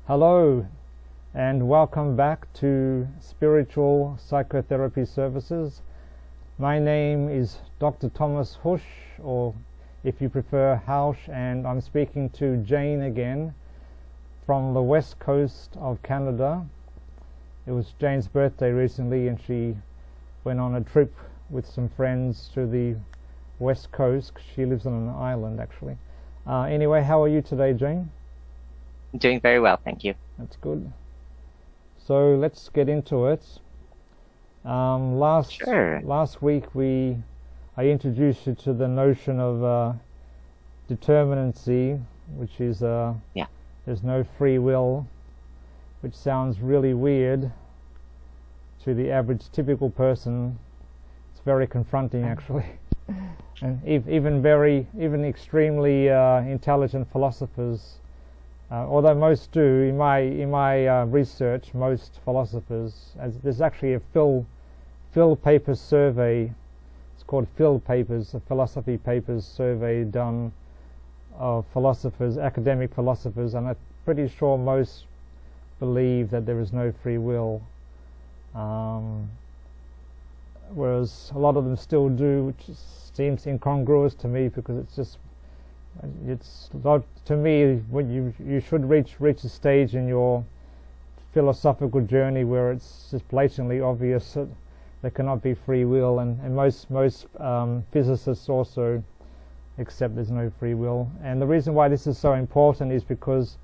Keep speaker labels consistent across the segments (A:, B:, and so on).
A: Hello and welcome back to Spiritual Psychotherapy Services. My name is Dr. Thomas Housh, or if you prefer Housh, and I'm speaking to Jane again from the west coast of Canada. It was Jane's birthday recently and she went on a trip with some friends to the west coast. She lives on an island actually. Anyway, how are you today, Jane?
B: I'm doing very well, thank you.
A: That's good. So let's get into it. Last week I introduced you to the notion of determinacy, which is there's no free will, which sounds really weird to the average typical person. It's very confronting actually. And even extremely intelligent philosophers, although most do, in my research, most philosophers, there's actually a Phil Papers survey. It's called Phil Papers, a philosophy papers survey done of philosophers, academic philosophers, and I'm pretty sure most believe that there is no free will, whereas a lot of them still do, which seems incongruous to me, because it's to me when you should reach a stage in your philosophical journey where it's just blatantly obvious that there cannot be free will, and most physicists also accept there's no free will. And the reason why this is so important is because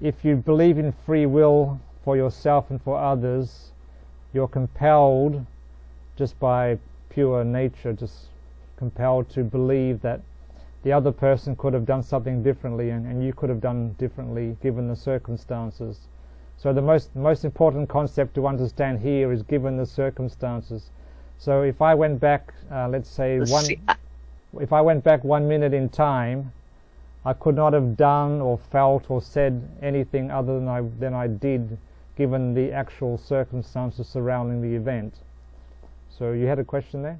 A: if you believe in free will for yourself and for others, you're compelled, just by pure nature, just compelled to believe that the other person could have done something differently, and you could have done differently given the circumstances. So the most important concept to understand here is given the circumstances. So if I went back, let's say if I went back 1 minute in time, I could not have done or felt or said anything other than I did, given the actual circumstances surrounding the event. So you had a question there?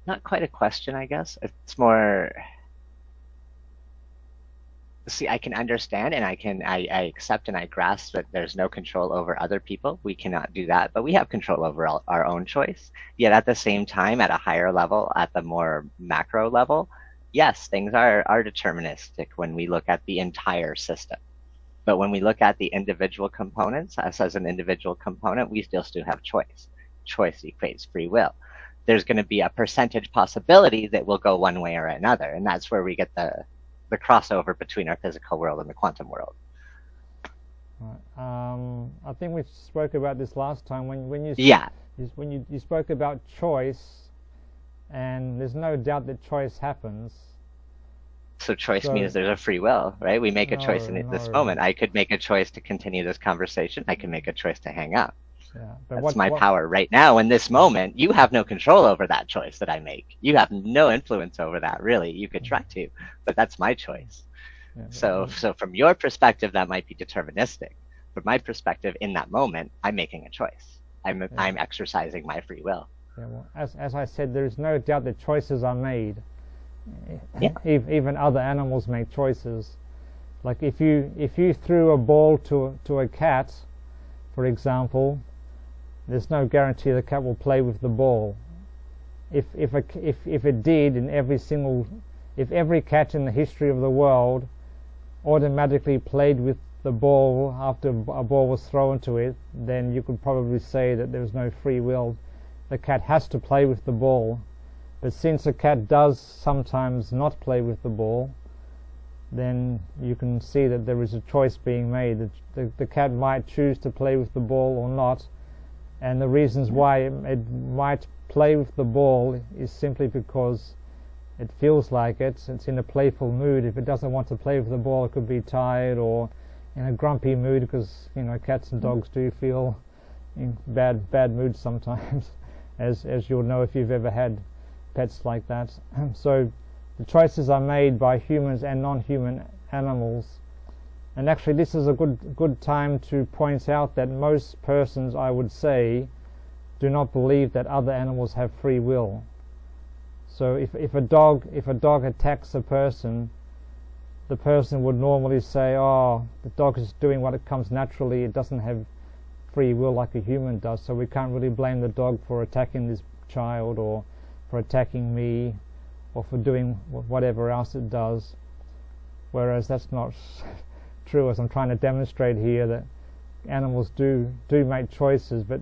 B: Not quite a question, I guess. It's more, see, I can understand and I accept and I grasp that there's no control over other people. We cannot do that, but we have control over our own choice. Yet at the same time, at a higher level, at the more macro level, yes, things are deterministic when we look at the entire system. But when we look at the individual components, us as an individual component, we still have choice. Choice equates free will. There's going to be a percentage possibility that will go one way or another, and that's where we get the crossover between our physical world and the quantum world.
A: Right. I think we spoke about this last time when you spoke about choice, and there's no doubt that choice happens.
B: So choice means there's a free will, right? We make a choice in this moment. I could make a choice to continue this conversation. I can make a choice to hang up.
A: Yeah,
B: that's my power right now in this moment. You have no control over that choice that I make. You have no influence over that, really. You could try to, but that's my choice. Yeah, so from your perspective, that might be deterministic. From my perspective, in that moment, I'm making a choice. I'm exercising my free will.
A: Yeah, well, as I said, there's no doubt that choices are made.
B: Yeah.
A: Even other animals make choices. Like if you threw a ball to a cat, for example, there's no guarantee the cat will play with the ball. If it did, if every cat in the history of the world automatically played with the ball after a ball was thrown to it, then you could probably say that there's no free will. The cat has to play with the ball. But since a cat does sometimes not play with the ball, then you can see that there is a choice being made. The cat might choose to play with the ball or not, and the reasons why it might play with the ball is simply because it feels like it's in a playful mood. If it doesn't want to play with the ball, it could be tired or in a grumpy mood, because cats and dogs do feel in bad moods sometimes, as you'll know if you've ever had pets like that. So the choices are made by humans and non-human animals, and actually this is a good time to point out that most persons, I would say, do not believe that other animals have free will. So if a dog attacks a person, the person would normally say, oh, the dog is doing what it comes naturally, it doesn't have free will like a human does, so we can't really blame the dog for attacking this child or for attacking me or for doing whatever else it does. Whereas that's not true, as I'm trying to demonstrate here, that animals do make choices, but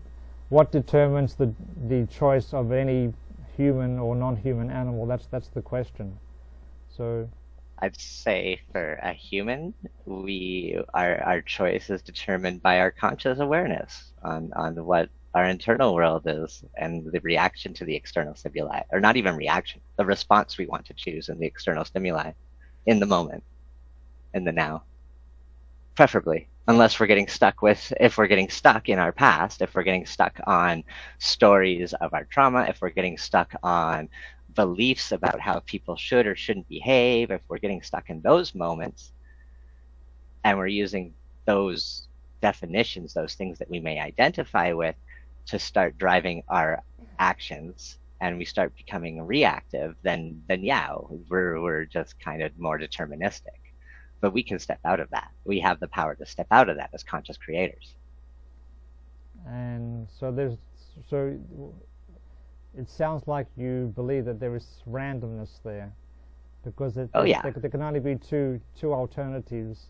A: what determines the choice of any human or non-human animal? That's the question. So
B: I'd say for a human, our choice is determined by our conscious awareness on what our internal world is and the reaction to the external stimuli, or not even reaction, the response we want to choose in the external stimuli in the moment, in the now, preferably. Unless we're getting stuck if we're getting stuck in our past, if we're getting stuck on stories of our trauma, if we're getting stuck on beliefs about how people should or shouldn't behave, if we're getting stuck in those moments and we're using those definitions, those things that we may identify with, to start driving our actions, and we start becoming reactive, then yeah, we're just kind of more deterministic. But we can step out of that. We have the power to step out of that as conscious creators.
A: And so it sounds like you believe that there is randomness there, because there can only be two alternatives.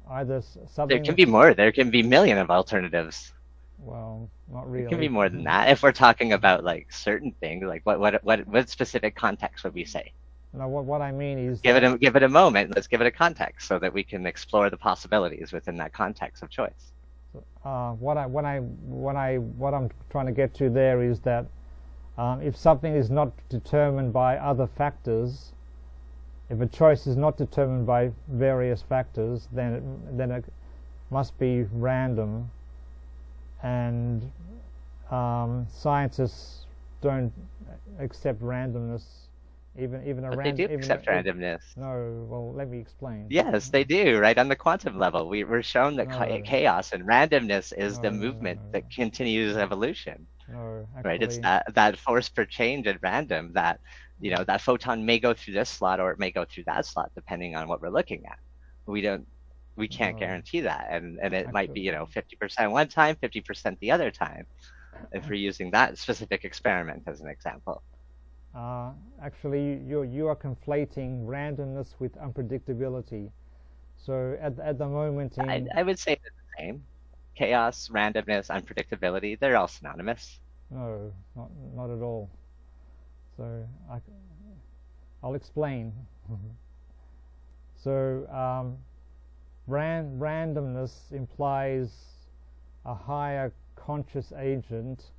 A: Either something.
B: There can be more. There can be a million of alternatives.
A: Well, not really.
B: It can be more than that. If we're talking about like certain things, like what specific context would we say?
A: No, what I mean is
B: give it a moment. Let's give it a context so that we can explore the possibilities within that context of choice.
A: What I'm trying to get to there is that if something is not determined by other factors, if a choice is not determined by various factors, then it must be random. And scientists don't accept randomness. Even a
B: random. They do accept randomness.
A: No, well, let me explain.
B: Yes, they do. Right on the quantum level, we're shown that chaos and randomness is the movement that continues evolution.
A: No, actually,
B: right. It's that force for change at random. That that photon may go through this slot or it may go through that slot depending on what we're looking at. We can't guarantee that, and it might be 50% one time, 50% the other time, if we're using that specific experiment as an example.
A: Actually, you are conflating randomness with unpredictability. So at the moment,
B: I would say they're the same. Chaos, randomness, unpredictability, they're all synonymous.
A: No, not at all. So I'll explain. So randomness implies a higher conscious agent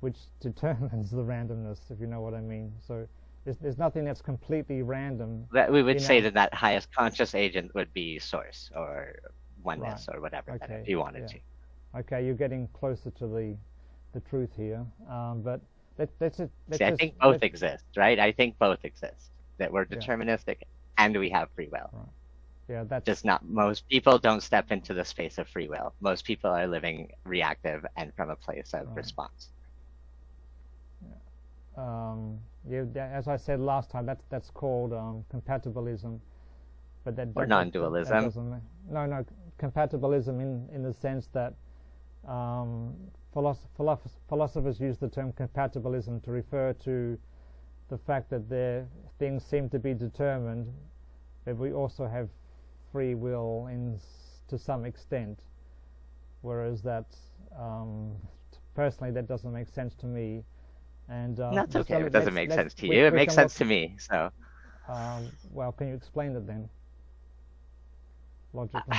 A: which determines the randomness, if you know what I mean. So there's nothing that's completely random.
B: That we would say that highest conscious agent would be source or oneness, right, or whatever,
A: okay,
B: if you wanted to.
A: Okay, you're getting closer to the truth here. But
B: I think both exist, right? I think both exist. That we're deterministic and we have free will.
A: Right. Yeah, that's
B: just not most people don't step into the space of free will. Most people are living reactive and from a place of response.
A: As I said last time, that's called compatibilism, but
B: or non-dualism.
A: No, compatibilism in the sense that philosophers use the term compatibilism to refer to the fact that things seem to be determined, but we also have free will to some extent. Whereas personally, that doesn't make sense to me. And
B: that's okay if it doesn't make sense to you. It makes sense to me. So,
A: well, can you explain it then? Logically.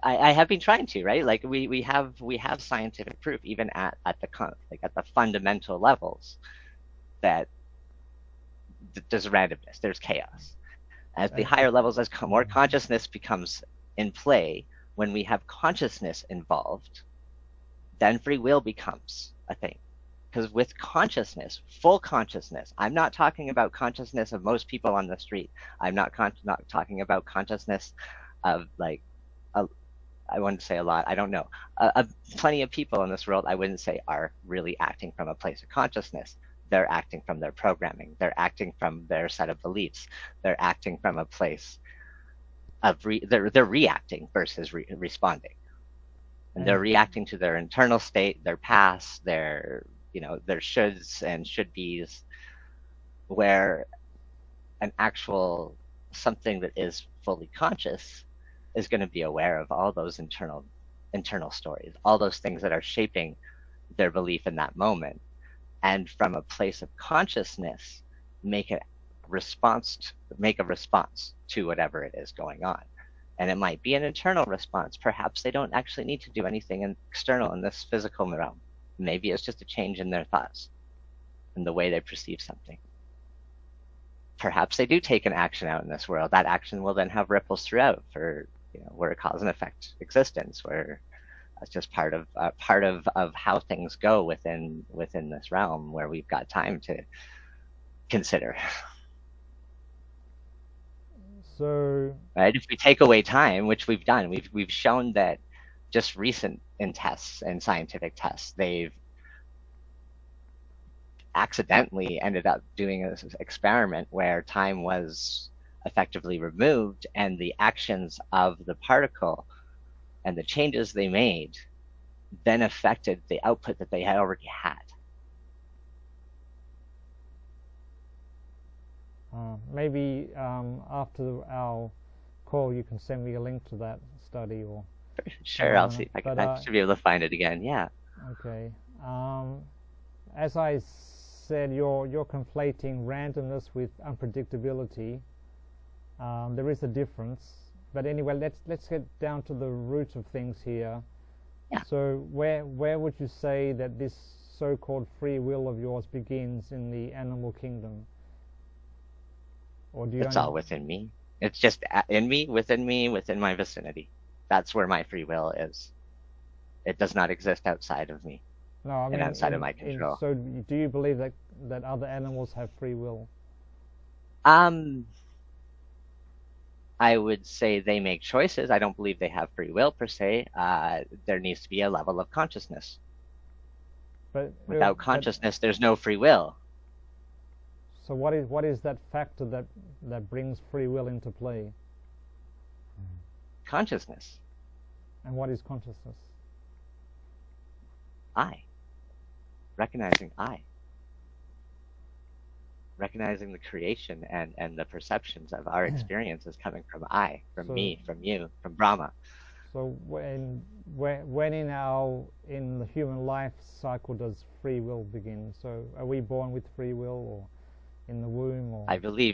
B: I have been trying to, right? Like we have scientific proof even at the fundamental levels that there's randomness, there's chaos. As the higher levels, as more consciousness becomes in play, when we have consciousness involved, then free will becomes a thing. Because with consciousness, full consciousness, I'm not talking about consciousness of most people on the street. I'm not talking about consciousness of I wouldn't say a lot, I don't know. Plenty of people in this world, I wouldn't say are really acting from a place of consciousness. they're acting from their programming. They're acting from their set of beliefs. They're acting from a place of they're reacting versus responding, and they're reacting to their internal state, their past, their their shoulds and should be's, where an actual something that is fully conscious is going to be aware of all those internal stories, all those things that are shaping their belief in that moment, and from a place of consciousness make a response to whatever it is going on. And it might be an internal response. Perhaps they don't actually need to do anything external in this physical realm. Maybe it's just a change in their thoughts and the way they perceive something. Perhaps they do take an action out in this world. That action will then have ripples throughout for we're a cause and effect existence, where that's just part of how things go within this realm, where we've got time to consider.
A: So,
B: right, if we take away time, which we've done, we've shown that just recent in tests and scientific tests, they've accidentally ended up doing an experiment where time was effectively removed, and the actions of the particle and the changes they made then affected the output that they had already had.
A: Maybe after our call you can send me a link to that study, or
B: sure, I'll see if I should be able to find it again. Yeah.
A: Okay. As I said, you're conflating randomness with unpredictability. There is a difference, but anyway, let's get down to the root of things here.
B: Yeah.
A: So where would you say that this so-called free will of yours begins in the animal kingdom? Or do you
B: It's all within me. It's just in me, within my vicinity. That's where my free will is. It does not exist outside of me.
A: No, I mean,
B: and outside of my control.
A: So do you believe that other animals have free will?
B: I would say they make choices. I don't believe they have free will per se. There needs to be a level of consciousness.
A: But
B: without consciousness, there's no free will.
A: So what is that factor that brings free will into play?
B: Consciousness.
A: And what is consciousness?
B: I. Recognizing I. Recognizing the creation and the perceptions of our experiences coming from I, from me, from you, from Brahma.
A: So when in the human life cycle does free will begin? So are we born with free will, or in the womb? Or
B: I believe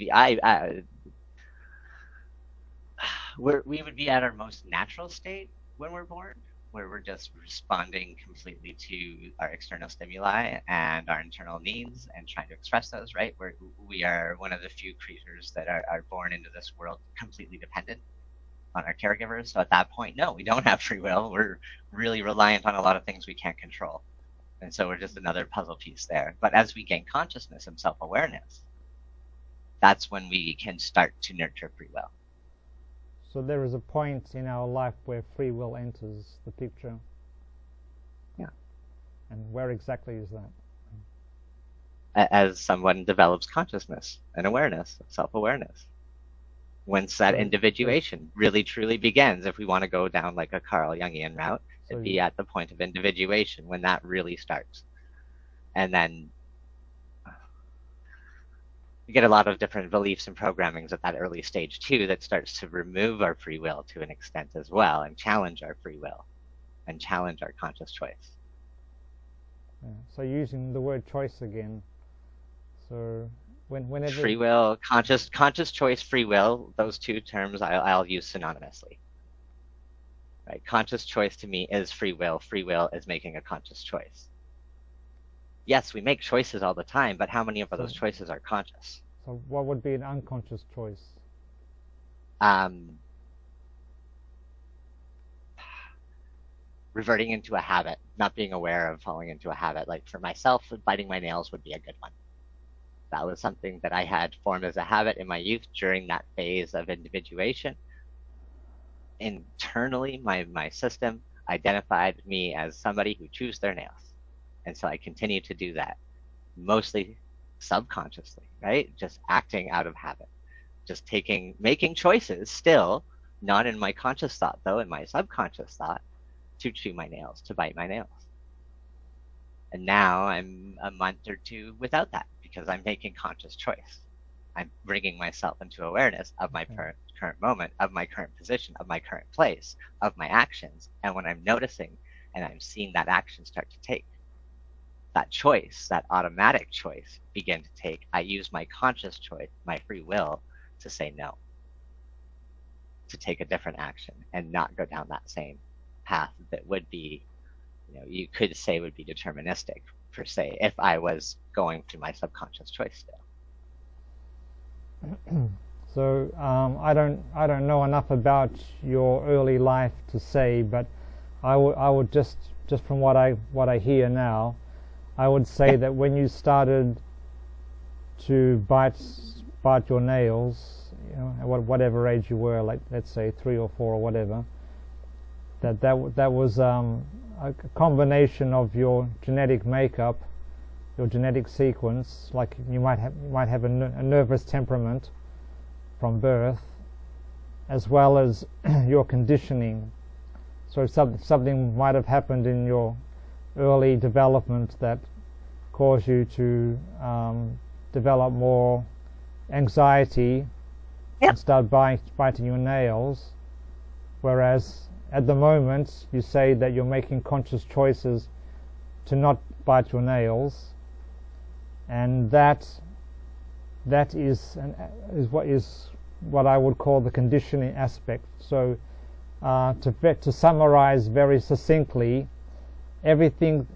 B: we would be at our most natural state when we're born, where we're just responding completely to our external stimuli and our internal needs and trying to express those, right? We are one of the few creatures that are born into this world completely dependent on our caregivers. So at that point, no, we don't have free will. We're really reliant on a lot of things we can't control. And so we're just another puzzle piece there. But as we gain consciousness and self-awareness, that's when we can start to nurture free will.
A: So there is a point in our life where free will enters the picture.
B: Yeah.
A: And where exactly is that?
B: As someone develops consciousness and awareness, self-awareness. Once that individuation really truly begins, if we want to go down like a Carl Jungian route, it'd be at the point of individuation when that really starts. And then we get a lot of different beliefs and programmings at that early stage too, that starts to remove our free will to an extent as well, and challenge our free will and challenge our conscious choice.
A: Yeah. So using the word choice again, so whenever
B: free will, conscious choice, free will, those two terms I'll use synonymously. Right? Conscious choice to me is free will. Free will is making a conscious choice. Yes, we make choices all the time, but how many of those choices are conscious?
A: So what would be an unconscious choice?
B: Reverting into a habit, not being aware of falling into a habit. Like for myself, biting my nails would be a good one. That was something that I had formed as a habit in my youth during that phase of individuation. Internally, my system identified me as somebody who chews their nails. And so I continue to do that, mostly subconsciously, right? Just acting out of habit, just making choices still, not in my conscious thought though, in my subconscious thought, to chew my nails, to bite my nails. And now I'm a month or two without that because I'm making conscious choice. I'm bringing myself into awareness of my current moment, of my current position, of my current place, of my actions. And when I'm noticing and I'm seeing that action start to take, that choice, that automatic choice begin to take, I use my conscious choice, my free will, to say no, to take a different action and not go down that same path that would be, you could say would be deterministic per se, if I was going through my subconscious choice still.
A: So I don't know enough about your early life to say, but I would just from what I hear now, I would say that when you started to bite your nails, at whatever age you were, like let's say 3 or 4 or whatever, that was a combination of your genetic makeup, your genetic sequence. Like you might have a nervous temperament from birth, as well as your conditioning. So something might have happened in your early development that caused you to develop more anxiety and start biting your nails, whereas at the moment you say that you're making conscious choices to not bite your nails, and that is what I would call the conditioning aspect. So to summarize very succinctly, everything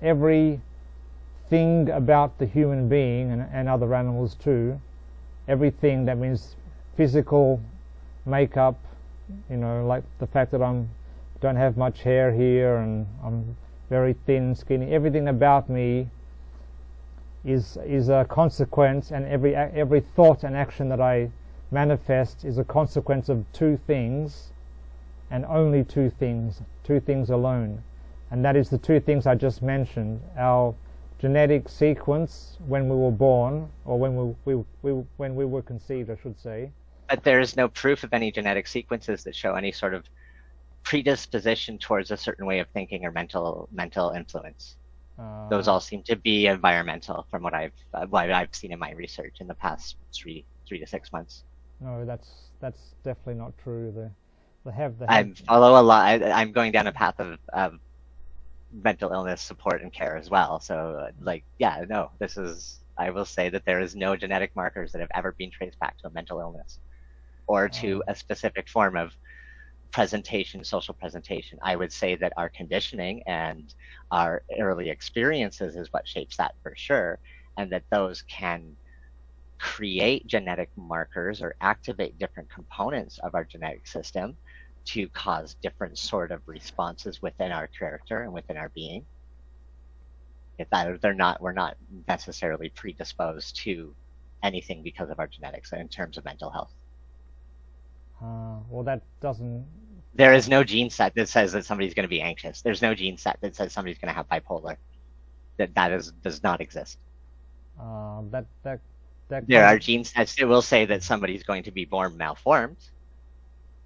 A: about the human being and other animals too, everything that means physical makeup, like the fact that don't have much hair here and I'm very thin, skinny, everything about me is a consequence, and every thought and action that I manifest is a consequence of 2 things, and only 2 things alone, and that is the 2 things I just mentioned: our genetic sequence when we were born, or when we were conceived, I should say.
B: But there is no proof of any genetic sequences that show any sort of predisposition towards a certain way of thinking or mental influence. Those all seem to be environmental, from what I've seen in my research in the past 3 to 6 months.
A: No, that's definitely not true.
B: I'm going down a path of mental illness support and care as well. So, I will say that there is no genetic markers that have ever been traced back to a mental illness or to a specific form of social presentation. I would say that our conditioning and our early experiences is what shapes that for sure, and that those can create genetic markers or activate different components of our genetic system to cause different sort of responses within our character and within our being. We're not necessarily predisposed to anything because of our genetics in terms of mental health.
A: Well, that doesn't...
B: There is no gene set that says that somebody's going to be anxious. There's no gene set that says somebody's going to have bipolar. Does not exist. There are gene sets that will say that somebody's going to be born malformed,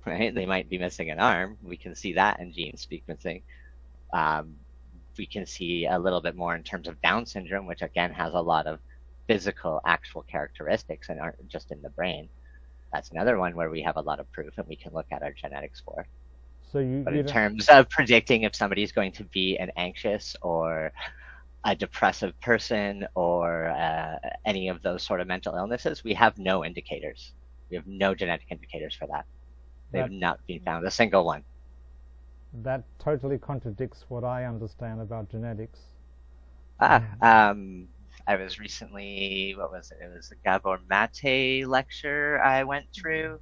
B: right? They might be missing an arm. We can see that in gene sequencing. We can see a little bit more in terms of Down syndrome, which again has a lot of physical, actual characteristics and aren't just in the brain. That's another one where we have a lot of proof and we can look at our genetics for.
A: But
B: in terms of predicting if somebody's going to be an anxious or a depressive person or any of those sort of mental illnesses, we have no indicators. We have no genetic indicators for that. They have not been found, a single one.
A: That totally contradicts what I understand about genetics.
B: I was recently, what was it? It was the Gabor Mate lecture I went through,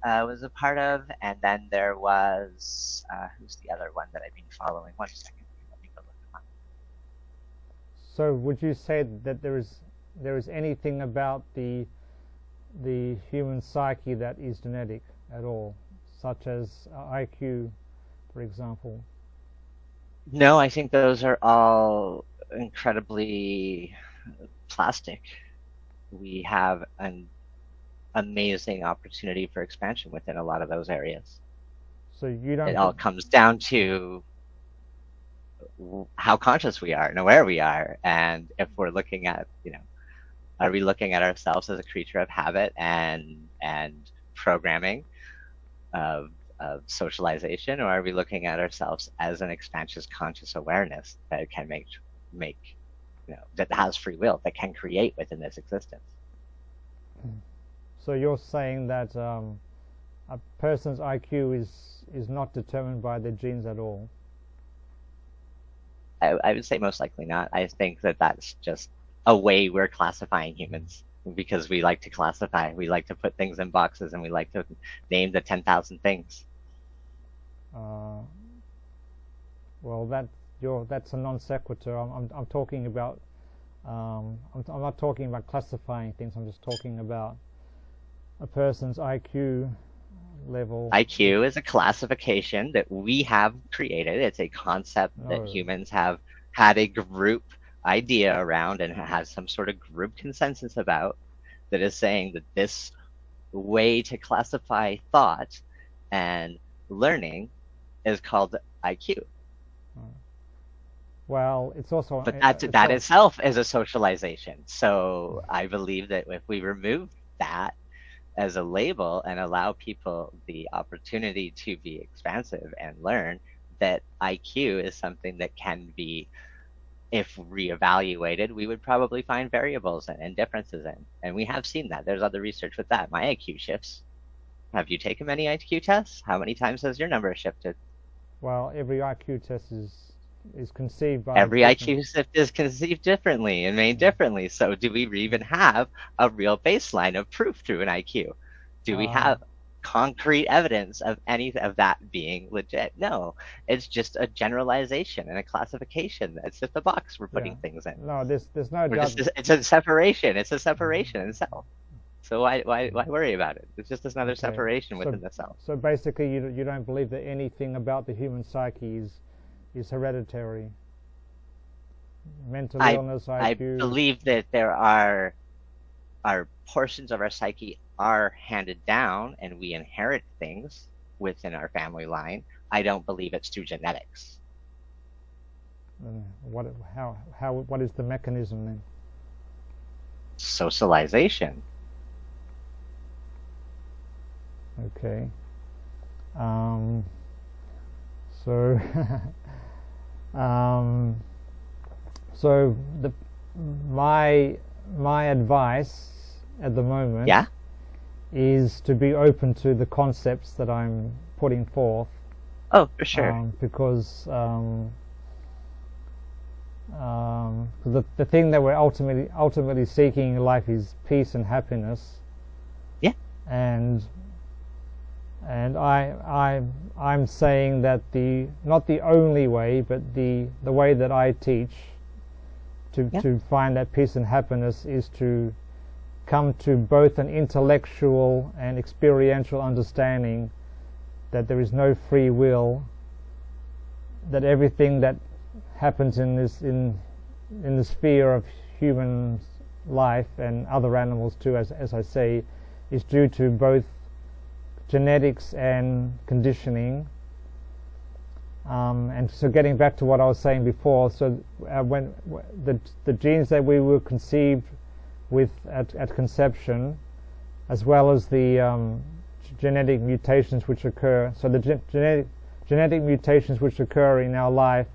B: was a part of, and then there was, who's the other one that I've been following? 1 second, let me go look them up.
A: So would you say that there is anything about the human psyche that is genetic at all, such as IQ, for example?
B: No, I think those are all incredibly plastic. we have an amazing opportunity for expansion within a lot of those areas.
A: So you don't.
B: It all comes down to how conscious we are and aware we are, and if we're looking at, are we looking at ourselves as a creature of habit and programming of socialization, or are we looking at ourselves as an expansive conscious awareness that can make that has free will, that can create within this existence?
A: So you're saying that a person's IQ is not determined by their genes at all?
B: I would say most likely not. I think that that's just a way we're classifying humans, because we like to classify, we like to put things in boxes, and we like to name the 10,000 things.
A: Well, that's a non sequitur. I'm talking about. I'm not talking about classifying things. I'm just talking about a person's IQ level.
B: IQ is a classification that we have created. It's a concept that humans have had a group idea around and has some sort of group consensus about, that is saying that this way to classify thought and learning is called IQ.
A: Well, it's also...
B: But that itself is a socialization. So I believe that if we remove that as a label and allow people the opportunity to be expansive and learn, that IQ is something that can be, if reevaluated, we would probably find variables and differences in. And we have seen that. There's other research with that. My IQ shifts. Have you taken many IQ tests? How many times has your number shifted?
A: Well, every IQ test is conceived by...
B: Every IQ shift is conceived differently and made differently. So do we even have a real baseline of proof through an IQ? Do we have concrete evidence of any of that being legit? No, it's just a generalization and a classification. It's just a box we're putting things in.
A: No, there's no doubt.
B: It's a separation. It's a separation in self. So why worry about it? It's just another separation within the self.
A: So basically, you don't believe that anything about the human psyche is hereditary. Mental illness, IQ.
B: I believe that there are portions of our psyche are handed down, and we inherit things within our family line. I don't believe it's through genetics.
A: What is the mechanism then?
B: Socialization.
A: Okay. So so my advice at the moment is to be open to the concepts that I'm putting forth.
B: Oh, for sure.
A: Because the thing that we're ultimately seeking in life is peace and happiness.
B: Yeah.
A: And I'm saying that not the only way, but the way that I teach to find that peace and happiness is to come to both an intellectual and experiential understanding that there is no free will, that everything that happens in the sphere of human life and other animals too, as I say, is due to both genetics and conditioning. And so getting back to what I was saying before, so when the genes that we were conceived with at conception, as well as the genetic mutations which occur, so the genetic mutations which occur in our life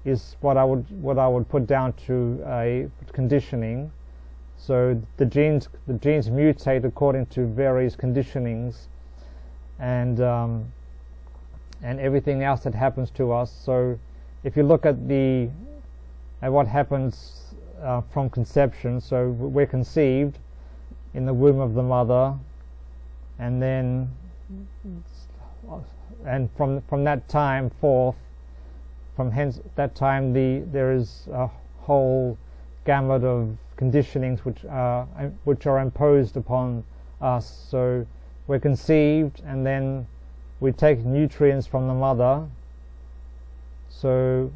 A: is what I would put down to a conditioning. So the genes mutate according to various conditionings, and everything else that happens to us. So if you look at what happens from conception, so we're conceived in the womb of the mother, and then from that time forth, from that time there is a whole gamut of conditionings which are imposed upon us. So we're conceived, and then we take nutrients from the mother. So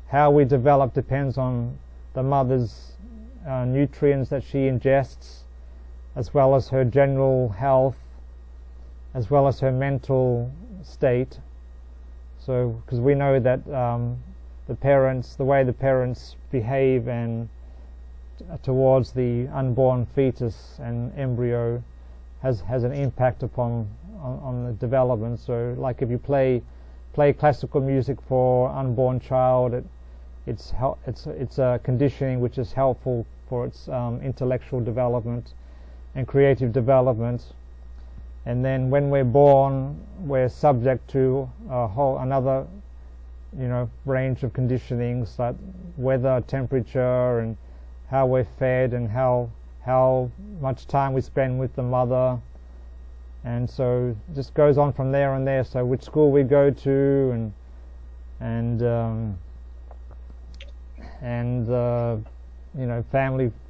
A: how we develop depends on the mother's nutrients that she ingests, as well as her general health, as well as her mental state. So, because we know that the way the parents behave and towards the unborn fetus and embryo has an impact upon on the development. So, like if you play classical music for unborn child, it's a conditioning which is helpful for its intellectual development and creative development. And then when we're born, we're subject to another range of conditionings, like weather, temperature, and how we're fed, and how much time we spend with the mother. And so it just goes on from there and there. So which school we go to, and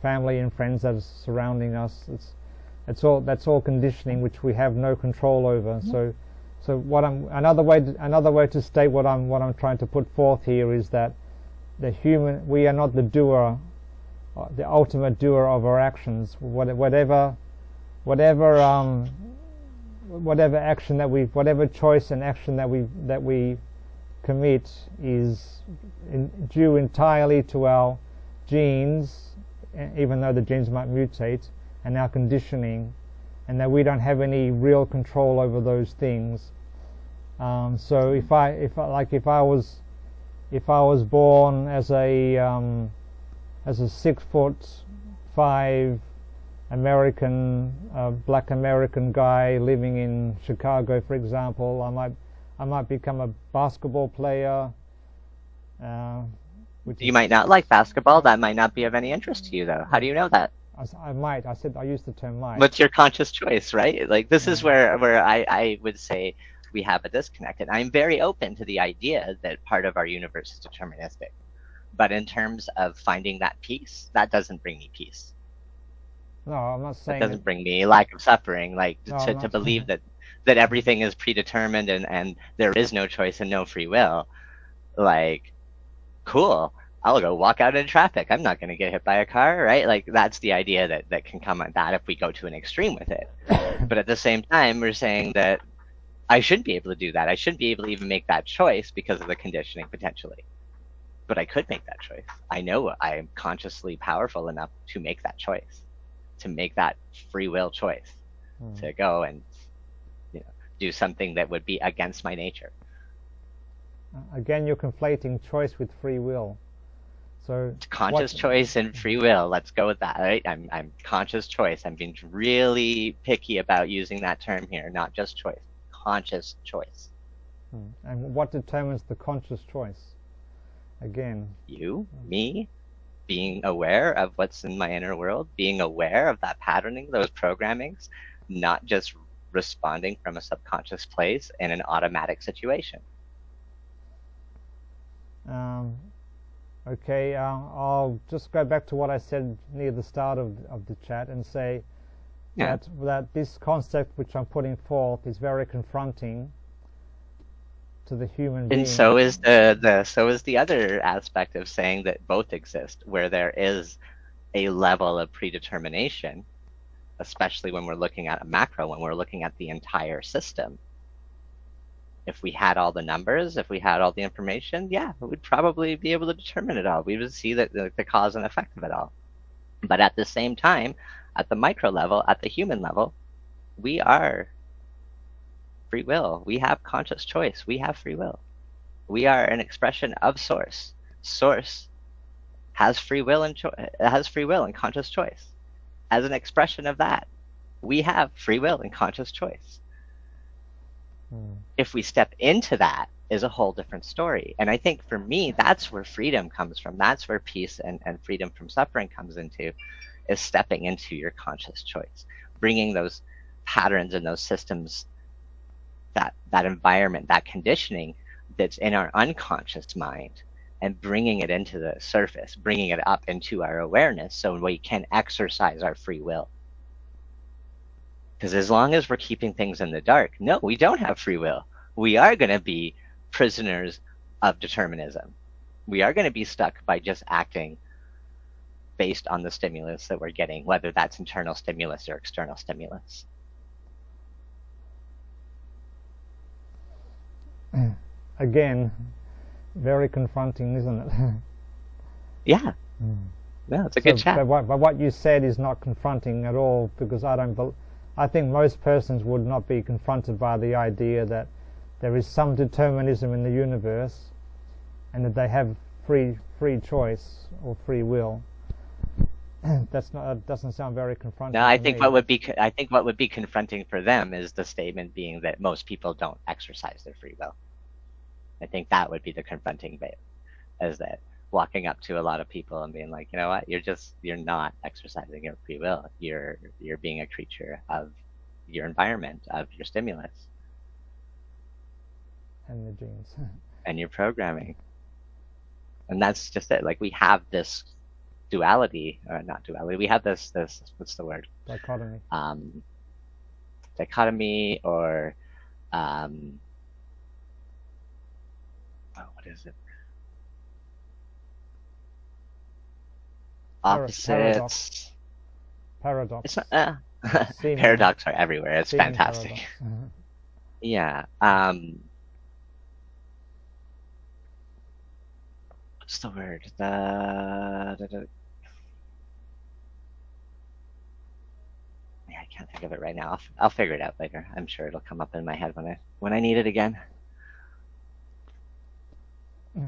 A: family and friends that are surrounding us. That's all conditioning which we have no control over. So another way to state what I'm trying to put forth here is that we are not the doer, the ultimate doer of our actions. Whatever choice and action that we commit is due entirely to our genes, even though the genes might mutate, and our conditioning, and that we don't have any real control over those things. So if I was born as a 6'5" American, black American guy living in Chicago, for example, I might become a basketball player.
B: You might not like basketball. That might not be of any interest to you, though. How do you know that?
A: I used the term might.
B: What's your conscious choice, right? Like, this is where I would say we have a disconnect. And I'm very open to the idea that part of our universe is deterministic. But in terms of finding that peace, that doesn't bring me peace.
A: No, I'm not saying
B: it doesn't bring me lack of suffering. Like, to believe that everything is predetermined and there is no choice and no free will. Like, cool. I'll go walk out in traffic. I'm not going to get hit by a car, right? Like, that's the idea that can come at that if we go to an extreme with it. But at the same time, we're saying that I shouldn't be able to do that. I shouldn't be able to even make that choice because of the conditioning, potentially. But I could make that choice. I know I am consciously powerful enough to make that choice, to make that free will choice, to go and do something that would be against my nature.
A: Again, you're conflating choice with free will. So
B: conscious choice and free will. Let's go with that, right? I'm conscious choice. I'm being really picky about using that term here, not just choice. Conscious choice.
A: And what determines the conscious choice? Again,
B: you, me, being aware of what's in my inner world, being aware of that patterning, those programmings, not just responding from a subconscious place in an automatic situation.
A: Okay, I'll just go back to what I said near the start of the chat and say that this concept which I'm putting forth is very confronting to the human being.
B: And so is the other aspect of saying that both exist, where there is a level of predetermination, especially when we're looking at a macro, when we're looking at the entire system. If we had all the numbers, if we had all the information, we'd probably be able to determine it all. We would see the cause and effect of it all. But at the same time, at the micro level, at the human level, we are free will. We have conscious choice. We have free will. We are an expression of Source. Source has free will and conscious choice. As an expression of that, we have free will and conscious choice. If we step into that, is a whole different story. And I think for me, that's where freedom comes from. That's where peace and freedom from suffering comes into, is stepping into your conscious choice, bringing those patterns and those systems, that environment, that conditioning that's in our unconscious mind, and bringing it into the surface, bringing it up into our awareness so we can exercise our free will. Because as long as we're keeping things in the dark, no, we don't have free will. We are going to be prisoners of determinism. We are going to be stuck by just acting based on the stimulus that we're getting, whether that's internal stimulus or external stimulus.
A: Again, very confronting, isn't it?
B: Yeah. No, it's a good chat.
A: But what you said is not confronting at all, because I think most persons would not be confronted by the idea that there is some determinism in the universe and that they have free choice or free will. That doesn't sound very confronting.
B: No, I think what would be confronting for them is the statement being that most people don't exercise their free will. I think that would be the confronting bit, is that walking up to a lot of people and being like, you know what, you're not exercising your free will. You're being a creature of your environment, of your stimulus.
A: And the genes.
B: And your programming. And that's just it. Like, we have this duality, or not duality, we have this what's the word?
A: Dichotomy.
B: Dichotomy, or what is it? Opposites.
A: Paradox.
B: It's not, paradox are everywhere. It's fantastic. Yeah. What's the word? Yeah, I can't think of it right now. I'll figure it out later. I'm sure it'll come up in my head when I need it again.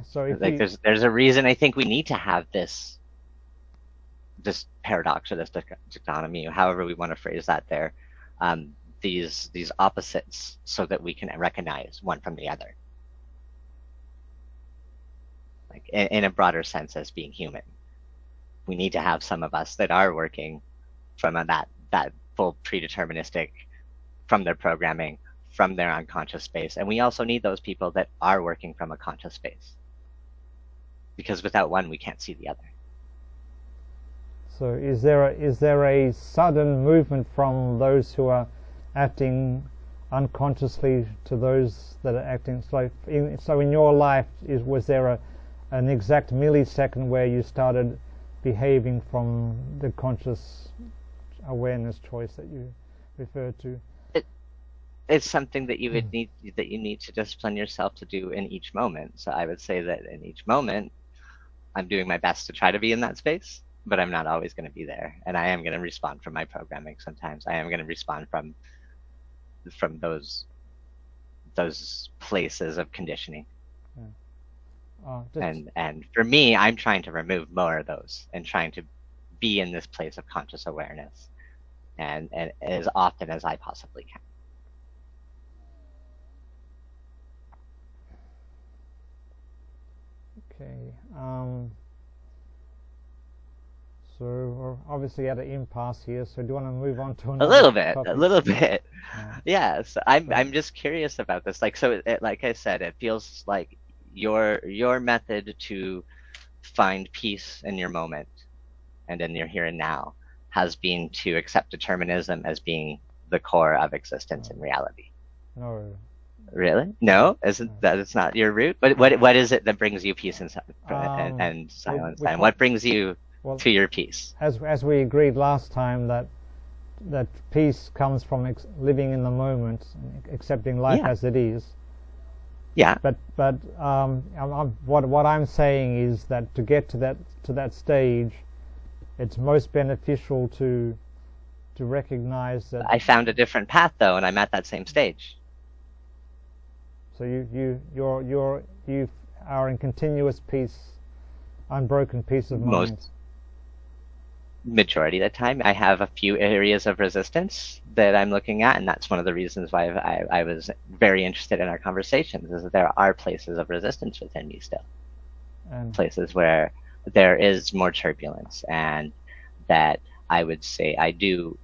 A: So
B: like there's a reason I think we need to have this paradox, or this dichotomy, or however we want to phrase that there, these opposites, so that we can recognize one from the other, like in a broader sense, as being human. We need to have some of us that are working from that full predeterministic, from their programming, from their unconscious space, and we also need those people that are working from a conscious space, because without one we can't see the other.
A: So is there a sudden movement from those who are acting unconsciously to those that are acting? So in your life, was there an exact millisecond where you started behaving from the conscious awareness choice that you referred to?
B: It's something that you need to discipline yourself to do in each moment. So I would say that in each moment, I'm doing my best to try to be in that space, but I'm not always going to be there, and I am going to respond from my programming sometimes. I am going to respond from those places of conditioning. And for me, I'm trying to remove more of those and trying to be in this place of conscious awareness, and as often as I possibly can.
A: Okay. So we're obviously at an impasse here. So do you want to move on to another topic?
B: A little bit. Yeah. So I'm just curious about this. Like, so like I said, it feels like your method to find peace in your moment and in your here and now has been to accept determinism as being the core of existence and reality.
A: No.
B: Really? No? Isn't that? It's not your root? What is it that brings you peace and silence? And what brings you to your peace?
A: As we agreed last time, that peace comes from living in the moment, accepting life as it is.
B: Yeah.
A: But what I'm saying is that to get to that stage, it's most beneficial to recognize that.
B: I found a different path though, and I'm at that same stage.
A: So you are in continuous peace, unbroken peace of mind.
B: Majority of the time, I have a few areas of resistance that I'm looking at, and that's one of the reasons why I was very interested in our conversations, is that there are places of resistance within me still. Places where there is more turbulence, and that I would say I do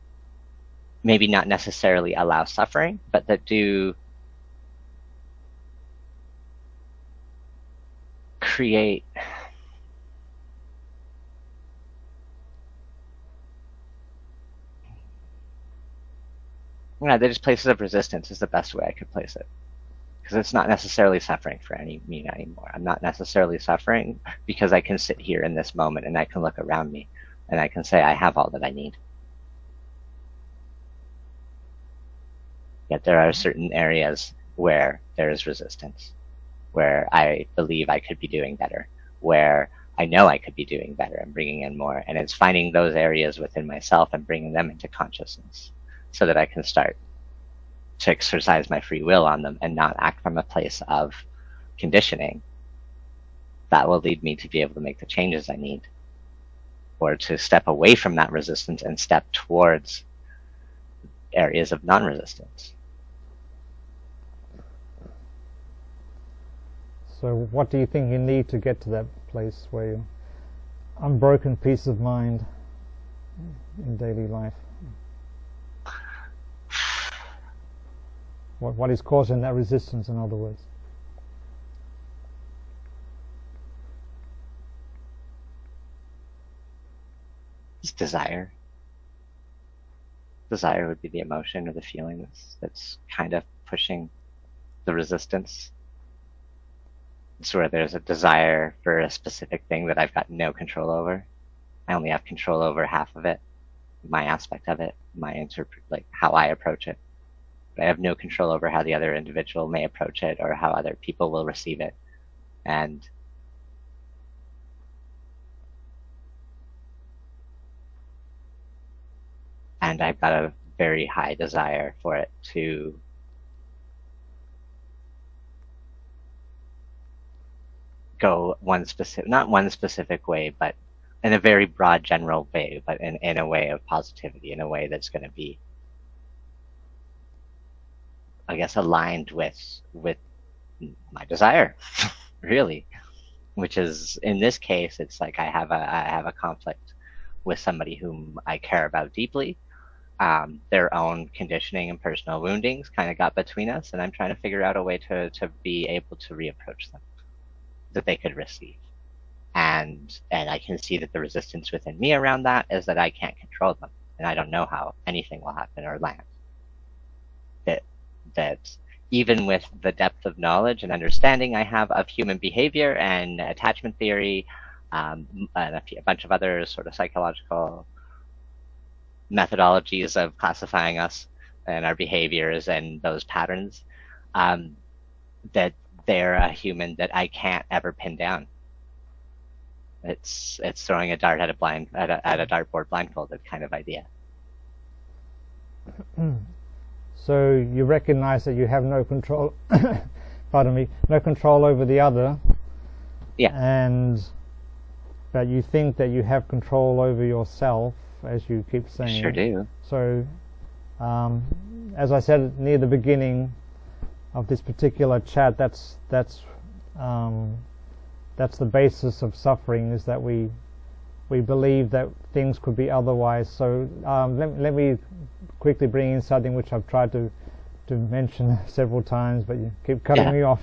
B: maybe not necessarily allow suffering, but that do create they're just places of resistance is the best way I could place it, because it's not necessarily suffering for me anymore. I'm not necessarily suffering because I can sit here in this moment and I can look around me. and I can say I have all that I need. Yet there are certain areas where there is resistance, where I believe I could be doing better, where I know I could be doing better and bringing in more. And it's finding those areas within myself and bringing them into consciousness so that I can start to exercise my free will on them and not act from a place of conditioning. That will lead me to be able to make the changes I need, or to step away from that resistance and step towards areas of non-resistance.
A: So what do you think you need to get to that place where you're unbroken peace of mind in daily life? What is causing that resistance, in other words?
B: It's desire. Desire would be the emotion or the feeling that's kind of pushing the resistance. It's where there's a desire for a specific thing that I've got no control over. I only have control over half of it, my aspect of it, like how I approach it. But I have no control over how the other individual may approach it or how other people will receive it. And I've got a very high desire for it to go not one specific way, but in a very broad general way, but in a way of positivity, in a way that's going to be, I guess, aligned with my desire, really, which is, in this case, it's like I have a conflict with somebody whom I care about deeply. Their own conditioning and personal woundings kind of got between us, and I'm trying to figure out a way to be able to reapproach them, that they could receive. And I can see that the resistance within me around that is that I can't control them, and I don't know how anything will happen or land. That even with the depth of knowledge and understanding I have of human behavior and attachment theory, and a bunch of other sort of psychological methodologies of classifying us and our behaviors and those patterns, that they're a human that I can't ever pin down. It's throwing a dart at a dartboard blindfolded kind of idea.
A: So you recognize that you have no control, pardon me, no control over the other.
B: Yeah.
A: And that you think that you have control over yourself, as you keep saying.
B: Sure do.
A: So, as I said near the beginning of this particular chat, that's the basis of suffering, is that we believe that things could be otherwise. So let me quickly bring in something which I've tried to mention several times, but you keep cutting me off.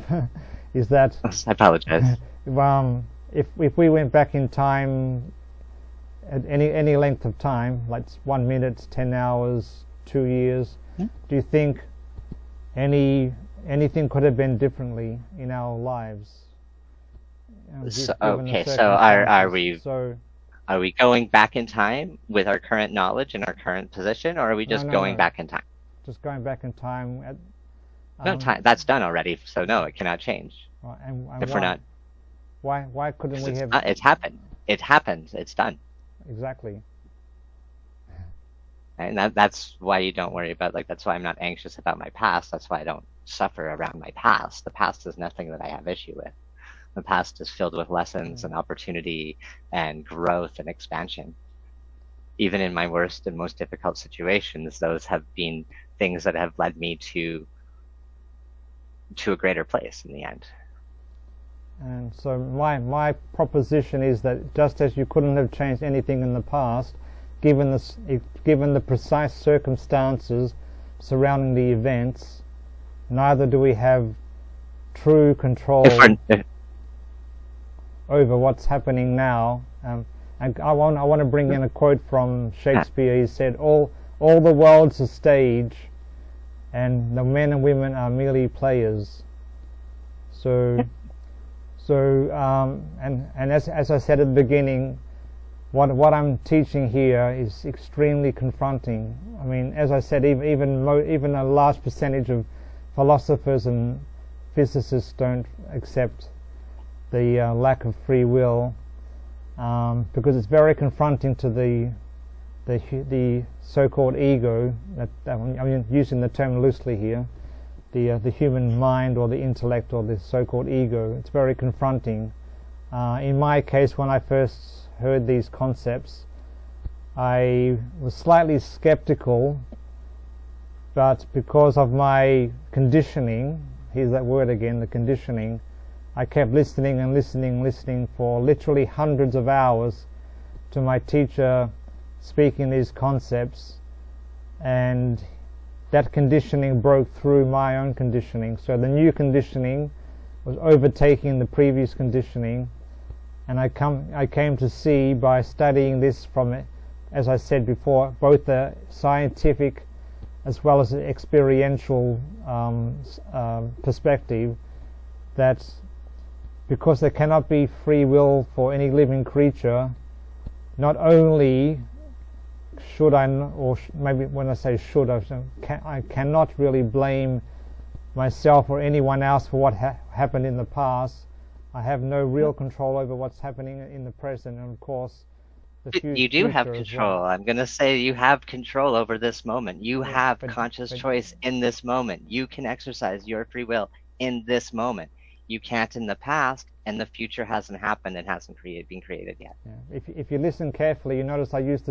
A: Is that
B: I apologize.
A: If we went back in time at any length of time, like 1 minute, 10 hours, 2 years, do you think anything could have been differently in our lives?
B: So are we going back in time with our current knowledge and our current position, or are we just going back in time?
A: Just going back in time.
B: Time that's done already, so no, it cannot change.
A: And
B: if we're not,
A: why couldn't we have?
B: It's happened. It happened. It's done.
A: Exactly.
B: And that's why you don't worry about, like, that's why I'm not anxious about my past. That's why I don't suffer around my past. The past is nothing that I have issue with. The past is filled with lessons and opportunity and growth and expansion. Even in my worst and most difficult situations, those have been things that have led me to a greater place in the end.
A: And so my proposition is that just as you couldn't have changed anything in the past, given the precise circumstances surrounding the events, neither do we have true control over what's happening now. And I want to bring in a quote from Shakespeare. He said, "All the world's a stage, and the men and women are merely players." So and as I said at the beginning, what I'm teaching here is extremely confronting. I mean, as I said, even a large percentage of philosophers and physicists don't accept the lack of free will, because it's very confronting to the so-called ego. I'm using the term loosely here. The human mind or the intellect or the so-called ego. It's very confronting. In my case, when I first heard these concepts, I was slightly skeptical, but because of my conditioning, here's that word again, the conditioning, I kept listening and listening for literally hundreds of hours to my teacher speaking these concepts, and that conditioning broke through my own conditioning. So the new conditioning was overtaking the previous conditioning, and I came to see, by studying this from, as I said before, both the scientific as well as the experiential perspective, that because there cannot be free will for any living creature, not only should I, or maybe when I say should, I cannot really blame myself or anyone else for what happened in the past. I have no real control over what's happening in the present, and of course the future.
B: You do have control. Well. I'm going to say you have control over this moment. You have conscious choice in this moment. You can exercise your free will in this moment. You can't in the past, and the future hasn't happened and hasn't been created yet.
A: Yeah. If you listen carefully, you notice I used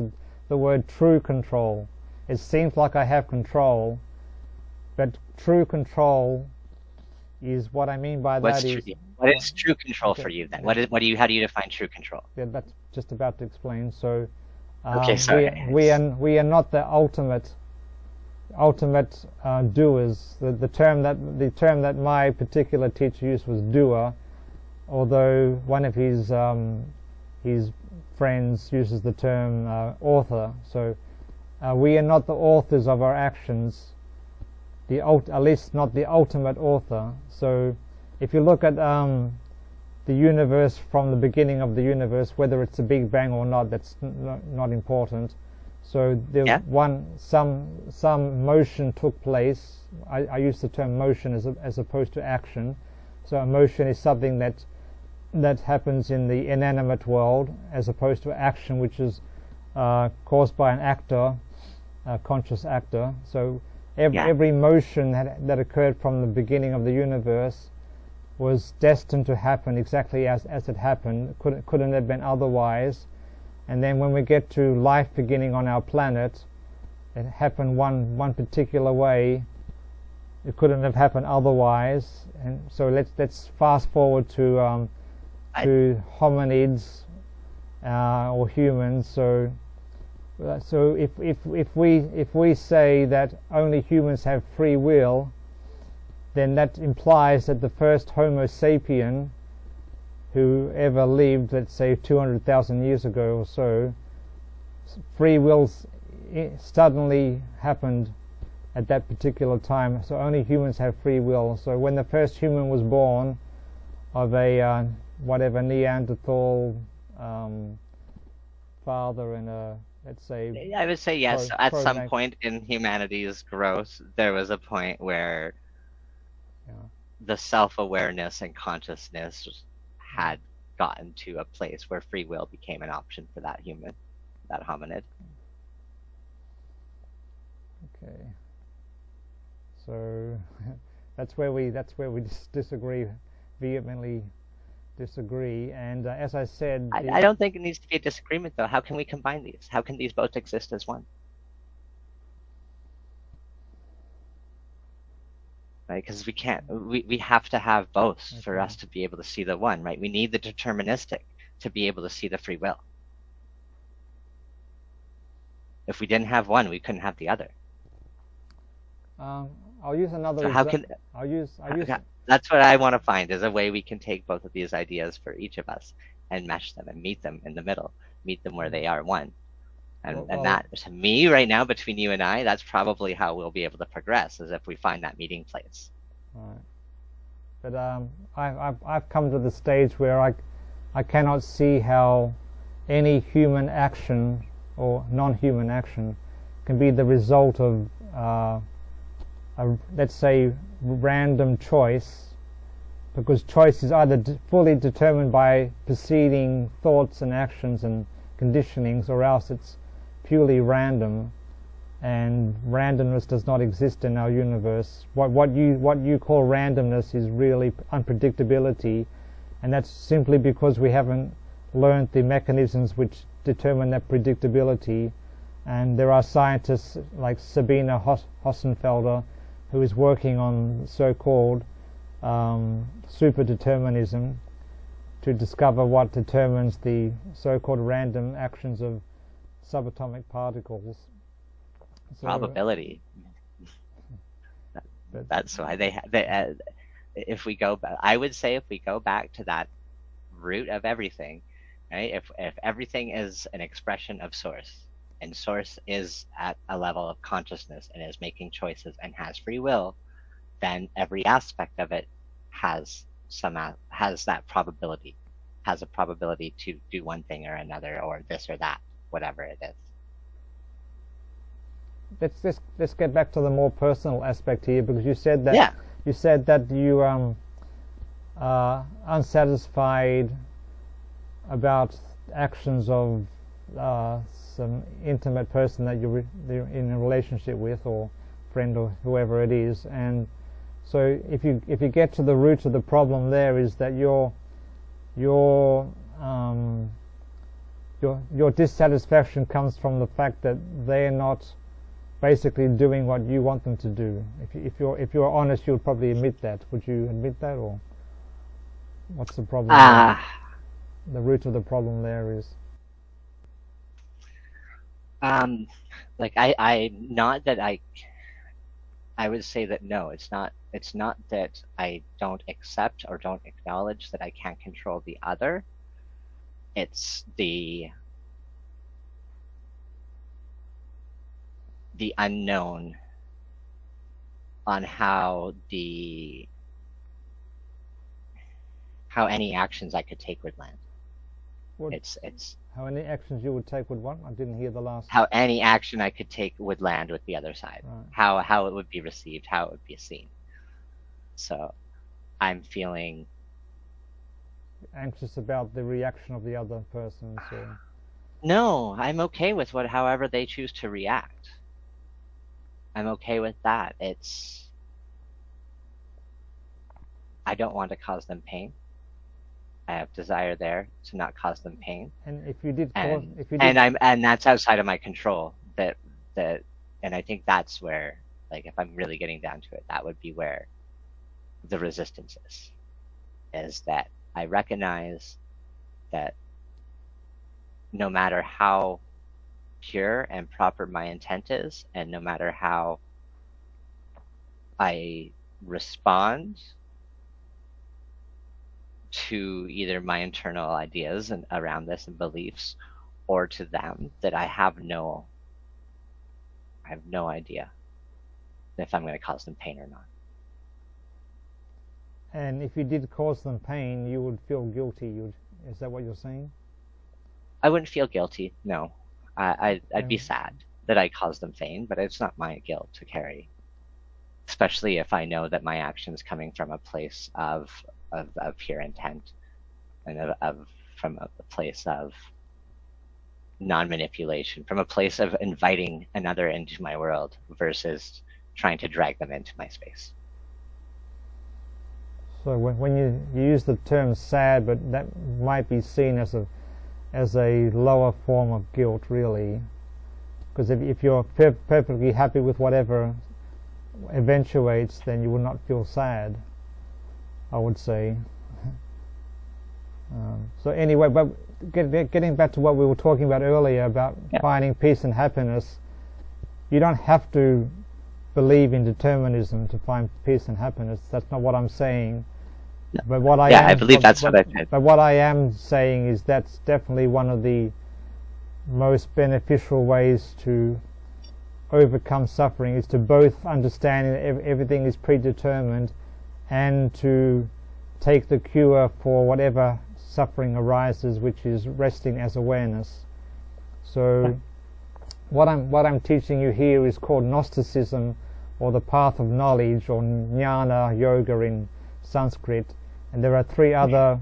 A: the word true control. It seems like I have control, but true control is what I mean by that.
B: What is true control for you then? How do you define true control?
A: Yeah, that's just about to explain. So,
B: okay, sorry.
A: We are not the ultimate doers. The term that my particular teacher used was doer, although one of his friends uses the term author. So we are not the authors of our actions, at least not the ultimate author. So if you look at the universe from the beginning of the universe, whether it's a Big Bang or not, that's not important. So there some motion took place. I use the term motion as opposed to action. So emotion is something that happens in the inanimate world, as opposed to action, which is caused by an actor, a conscious actor. So every motion that occurred from the beginning of the universe was destined to happen exactly as it happened. Couldn't have been otherwise. And then when we get to life beginning on our planet, it happened one particular way. It couldn't have happened otherwise. And so let's fast forward to hominids or humans. So if we say that only humans have free will, then that implies that the first Homo sapien who ever lived, let's say 200,000 years ago or so, free will suddenly happened at that particular time. So only humans have free will. So when the first human was born of a whatever Neanderthal father and a, let's say,
B: I would say yes. At some point in humanity's growth, there was a point where the self-awareness and consciousness had gotten to a place where free will became an option for that human, that hominid.
A: Okay. So that's where we disagree, vehemently disagree. And as I said,
B: I don't think it needs to be a disagreement, though. How can we combine these? How can these both exist as one? Right, because we can't. We have to have both for us to be able to see the one. Right, we need the deterministic to be able to see the free will. If we didn't have one, we couldn't have the other.
A: I'll use another.
B: So how can
A: I'll use.
B: That's what I want to find, is a way we can take both of these ideas for each of us and mesh them and meet them in the middle, meet them where they are one. And that, to me, right now, between you and I, that's probably how we'll be able to progress, is if we find that meeting place.
A: Right. But I've come to the stage where I cannot see how any human action or non-human action can be the result of let's say random choice, because choice is either fully determined by preceding thoughts and actions and conditionings, or else it's purely random, and randomness does not exist in our universe. What you call randomness is really unpredictability, and that's simply because we haven't learned the mechanisms which determine that predictability. And there are scientists like Sabina Hossenfelder who is working on so-called superdeterminism to discover what determines the so-called random actions of subatomic particles. So,
B: probability. That's why they if we go back, I would say if we go back to that root of everything, right? If everything is an expression of source, and source is at a level of consciousness and is making choices and has free will, then every aspect of it has that probability, has a probability to do one thing or another, or this or that, whatever it is.
A: Let's get back to the more personal aspect here, because you said that you are unsatisfied about actions of some intimate person that you're in a relationship with, or friend, or whoever it is. And so if you get to the root of the problem, there is that your dissatisfaction comes from the fact that they're not basically doing what you want them to do. If you're honest, you'll probably admit that. Would you admit that, or what's the problem? The root of the problem there is.
B: Like I not that I would say that no, it's not that I don't accept or don't acknowledge that I can't control the other. It's the unknown on how any actions I could take would land. It's
A: how any actions you would take would what? I didn't hear the last.
B: How any action I could take would land with the other side.
A: Right.
B: How it would be received, how it would be seen. So I'm feeling
A: anxious about the reaction of the other person. So
B: no, I'm okay with however they choose to react. I'm okay with that. I don't want to cause them pain. I have desire there to not cause them pain.
A: And if you did,
B: and that's outside of my control. And I think that's where, like, if I'm really getting down to it, that would be where the resistance is that I recognize that no matter how pure and proper my intent is, and no matter how I respond to either my internal ideas and around this and beliefs, or to them, that I have no idea if I'm going to cause them pain or not.
A: And if you did cause them pain, you would feel guilty. Is that what you're saying?
B: I wouldn't feel guilty. No, I'd be sad that I caused them pain, but it's not my guilt to carry. Especially if I know that my action is coming from a place of pure intent, and from a place of non-manipulation, from a place of inviting another into my world versus trying to drag them into my space.
A: So when you use the term sad, but that might be seen as a lower form of guilt, really, because if you're perfectly happy with whatever eventuates, then you will not feel sad, I would say. So anyway, but getting back to what we were talking about earlier about finding peace and happiness, you don't have to believe in determinism to find peace and happiness. That's not what I'm saying. No. But what I believe that's what I said. But what I am saying is that's definitely one of the most beneficial ways to overcome suffering, is to both understand that everything is predetermined, and to take the cure for whatever suffering arises, which is resting as awareness. So what I'm teaching you here is called Gnosticism, or the path of knowledge, or Jnana Yoga in Sanskrit. And there are three other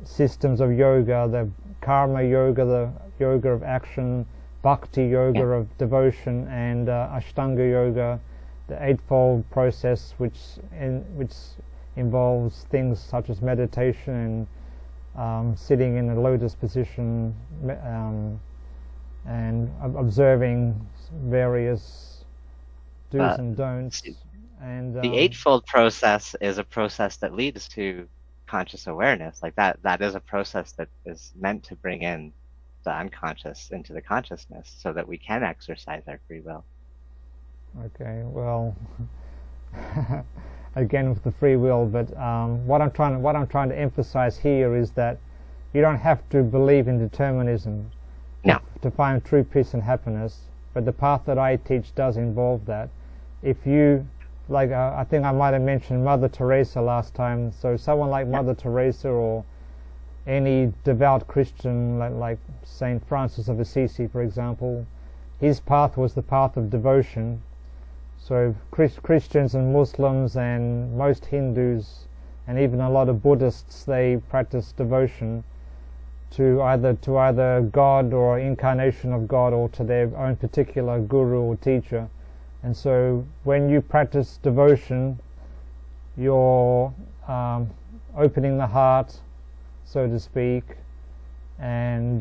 A: systems of yoga: the Karma Yoga, the yoga of action; Bhakti Yoga, of devotion; and Ashtanga Yoga, the eightfold process, which involves things such as meditation and sitting in a lotus position, and observing various do's and don'ts. And
B: the eightfold process is a process that leads to conscious awareness. Like that is a process that is meant to bring in the unconscious into the consciousness, so that we can exercise our free will.
A: Okay, well, again with the free will, but what I'm trying to emphasize here is that you don't have to believe in determinism to find true peace and happiness. But the path that I teach does involve that. If you, like, I think I might have mentioned Mother Teresa last time. So someone like Mother Teresa, or any devout Christian like Saint Francis of Assisi, for example, his path was the path of devotion. So Christians and Muslims and most Hindus and even a lot of Buddhists, they practice devotion to either God or incarnation of God, or to their own particular guru or teacher. And so when you practice devotion, you're opening the heart, so to speak, and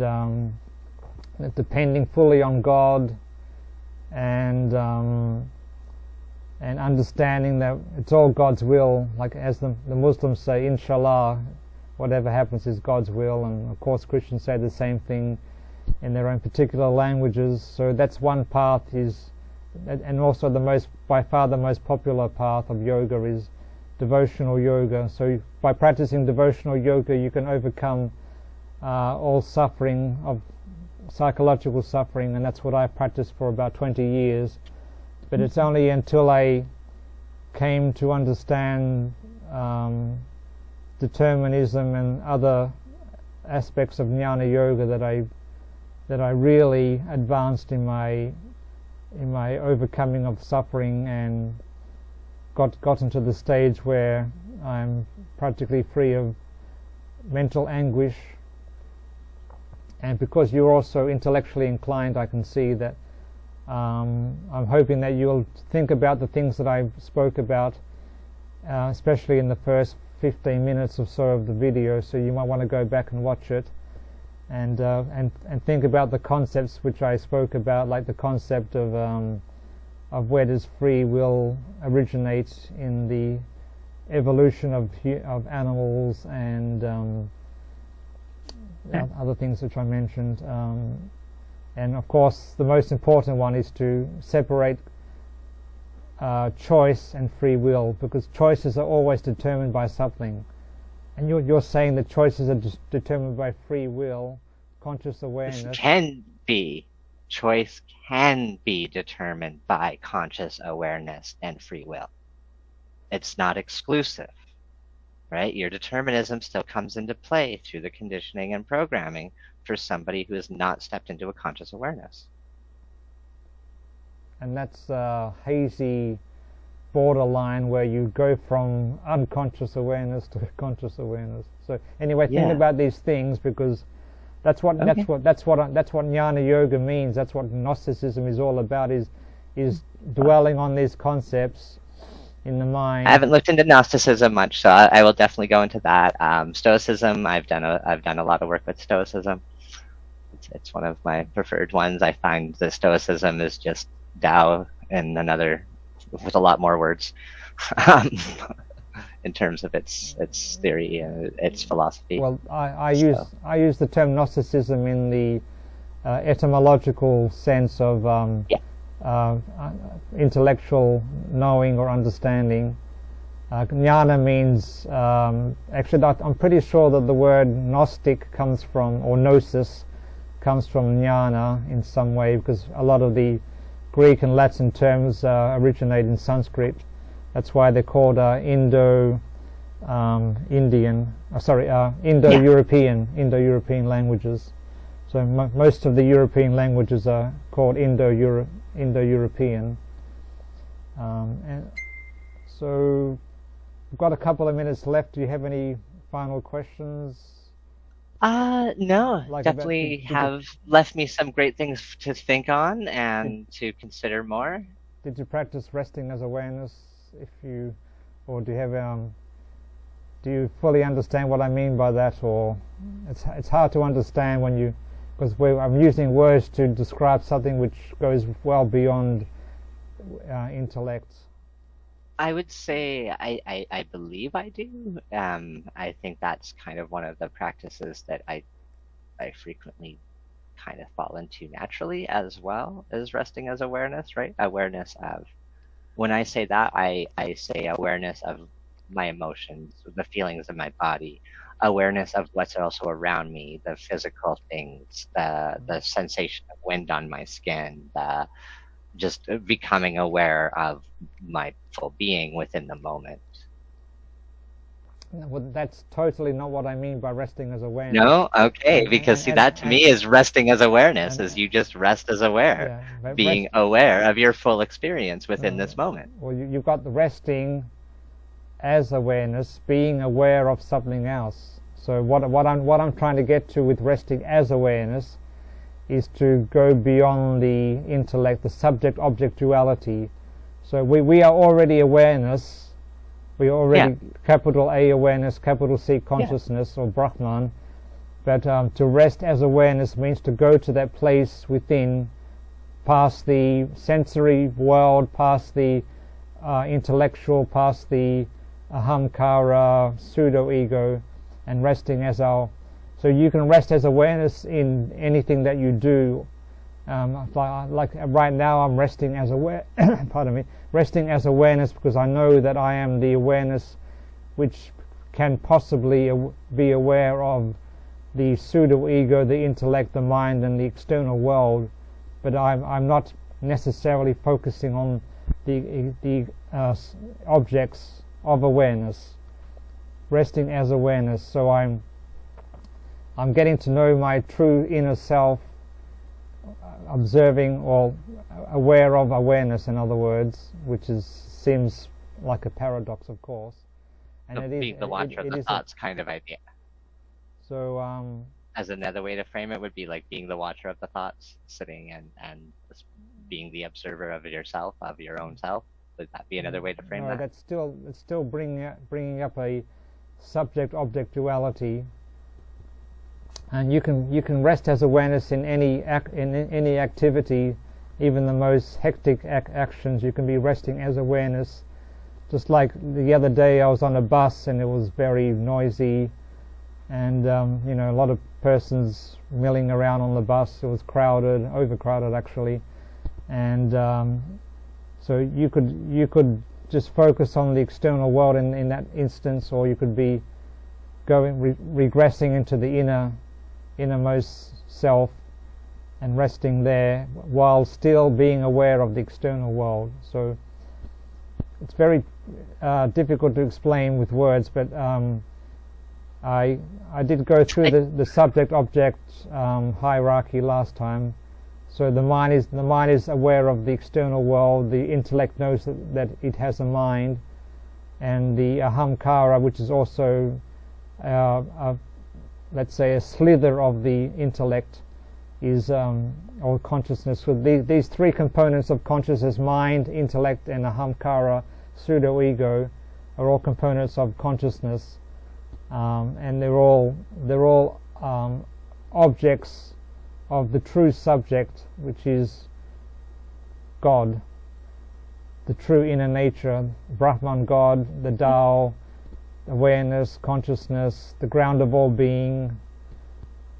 A: depending fully on God, and understanding that it's all God's will, like as the Muslims say, inshallah, whatever happens is God's will. And of course Christians say the same thing in their own particular languages. So that's one path, and also by far the most popular path of yoga is devotional yoga. So by practicing devotional yoga, you can overcome all suffering, of psychological suffering, and that's what I practiced for about 20 years. But it's only until I came to understand determinism and other aspects of Jnana Yoga that I really advanced in my overcoming of suffering, and got into the stage where I'm practically free of mental anguish. And because you're also intellectually inclined, I can see that I'm hoping that you'll think about the things that I spoke about, especially in the first 15 minutes or so of the video. So you might want to go back and watch it, and think about the concepts which I spoke about, like the concept of where does free will originate in the evolution of animals, and other things which I mentioned. And of course the most important one is to separate choice and free will, because choices are always determined by something. And you're saying that choices are determined by free will, conscious awareness.
B: Choice can be determined by conscious awareness and free will. It's not exclusive, right? Your determinism still comes into play through the conditioning and programming for somebody who has not stepped into a conscious awareness.
A: And that's a hazy borderline where you go from unconscious awareness to conscious awareness. So anyway, think about these things, because that's what Jnana Yoga means. That's what Gnosticism is all about, is dwelling on these concepts in the mind.
B: I haven't looked into Gnosticism much, so I will definitely go into that. Stoicism, I've done a lot of work with Stoicism. It's one of my preferred ones. I find that Stoicism is just Tao in another, with a lot more words, in terms of its theory, its philosophy.
A: Well, I use the term Gnosticism in the etymological sense of intellectual knowing or understanding. Jnana means, actually I'm pretty sure that the word Gnostic comes from, or Gnosis comes from Jnana in some way, because a lot of the Greek and Latin terms originate in Sanskrit. That's why they're called Indo-Asiatic Indo-European languages. So most of the European languages are called Indo-European. And so we've got a couple of minutes left. Do you have any final questions?
B: No, definitely have left me some great things to think on and to consider more.
A: Did you practice resting as awareness? Or do you have do you fully understand what I mean by that? Or it's hard to understand when because I'm using words to describe something which goes well beyond intellect.
B: I would say I believe I do. I think that's kind of one of the practices that I frequently kind of fall into naturally, as well as resting as awareness, right? Awareness of, when I say that, I say awareness of my emotions, the feelings of my body, awareness of what's also around me, the physical things, the sensation of wind on my skin, just becoming aware of my full being within the moment.
A: Well, that's totally not what I mean by resting as awareness.
B: No? Okay, because that to me is resting as awareness, is you just rest as aware, being aware of your full experience within this moment.
A: Well, you've got the resting as awareness, being aware of something else. So what I'm trying to get to with resting as awareness is to go beyond the intellect, the subject-object duality. So we are already awareness. We are already capital A awareness, capital C consciousness, or Brahman. But to rest as awareness means to go to that place within, past the sensory world, past the intellectual, past the ahamkara, pseudo-ego, and resting as our... So you can rest as awareness in anything that you do. Like right now I'm resting as aware pardon me, resting as awareness because I know that I am the awareness which can possibly be aware of the pseudo-ego, the intellect, the mind, and the external world, but I'm not necessarily focusing on the objects of awareness. Resting as awareness, so I'm getting to know my true inner self, observing or aware of awareness, in other words, which seems like a paradox, of course. And
B: so being the watcher of the thoughts kind of idea.
A: So
B: as another way to frame it would be like being the watcher of the thoughts, sitting and being the observer of yourself, of your own self. Would that be another way to frame that?
A: It's still bringing up a subject-object duality. And you can rest as awareness in any activity, even the most hectic actions. You can be resting as awareness. Just like the other day, I was on a bus and it was very noisy, and a lot of persons milling around on the bus. It was crowded, overcrowded actually, and so you could just focus on the external world in that instance, or you could be regressing into the innermost self and resting there while still being aware of the external world. So it's very difficult to explain with words, but I did go through the subject-object hierarchy last time. So the mind is aware of the external world. The intellect knows that it has a mind, and the ahamkara, which is also let's say a slither of the intellect, is or consciousness. So these three components of consciousness, mind, intellect, and ahamkara, pseudo-ego, are all components of consciousness, and they're all objects of the true subject, which is God, the true inner nature, Brahman, God, the Tao, awareness, consciousness, the ground of all being,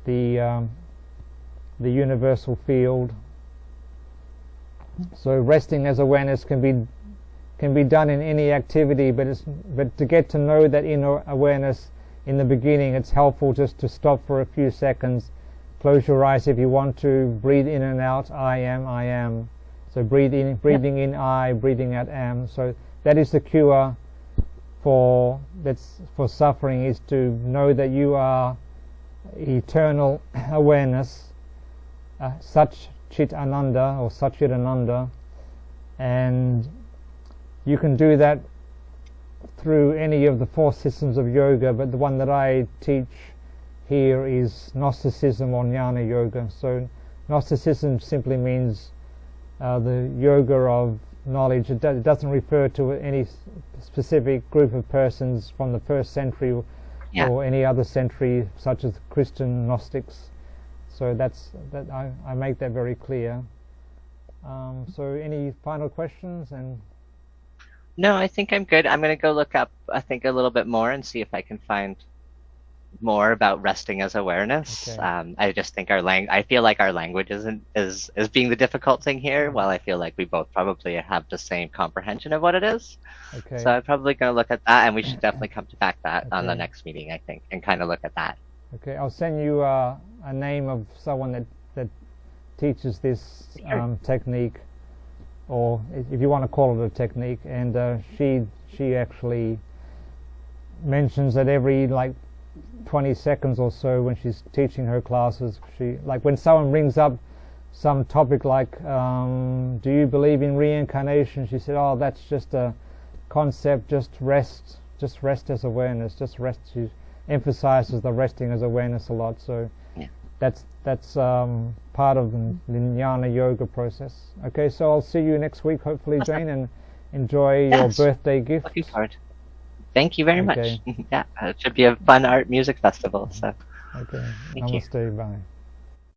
A: the universal field. So resting as awareness can be done in any activity, but to get to know that inner awareness in the beginning, it's helpful just to stop for a few seconds. Close your eyes if you want to. Breathe in and out. I am. So breathing in I, breathing out am. So that is the cure for suffering is to know that you are eternal awareness, such Chit Ananda or Satchit Ananda, and you can do that through any of the 4 systems of yoga, but the one that I teach here is Gnosticism or Jnana Yoga. So Gnosticism simply means the yoga of knowledge. It doesn't refer to any specific group of persons from the 1st century or any other century, such as Christian Gnostics. So I make that very clear. So any final questions? And
B: no, I think I'm good. I'm going to go look up, I think, a little bit more and see if I can find more about resting as awareness.
A: Okay.
B: I just think I feel like our language is being the difficult thing here, while I feel like we both probably have the same comprehension of what it is.
A: Okay.
B: So I'm probably going to look at that, and we should definitely come back to that on the next meeting, I think, and kind of look at that.
A: Okay, I'll send you a name of someone that teaches this technique, or if you want to call it a technique, and she actually mentions that every 20 seconds or so when she's teaching her classes, when someone brings up some topic like do you believe in reincarnation, she said, oh, that's just a concept, just rest as awareness, just rest. She emphasizes the resting as awareness a lot, so that's part of the Jnana Yoga process. Okay, so I'll see you next week, hopefully, Jane, and enjoy your birthday gift.
B: Looking forward. Thank you very much. Yeah, it should be a fun art music festival. So,
A: okay,
B: thank you.
A: Namaste, bye.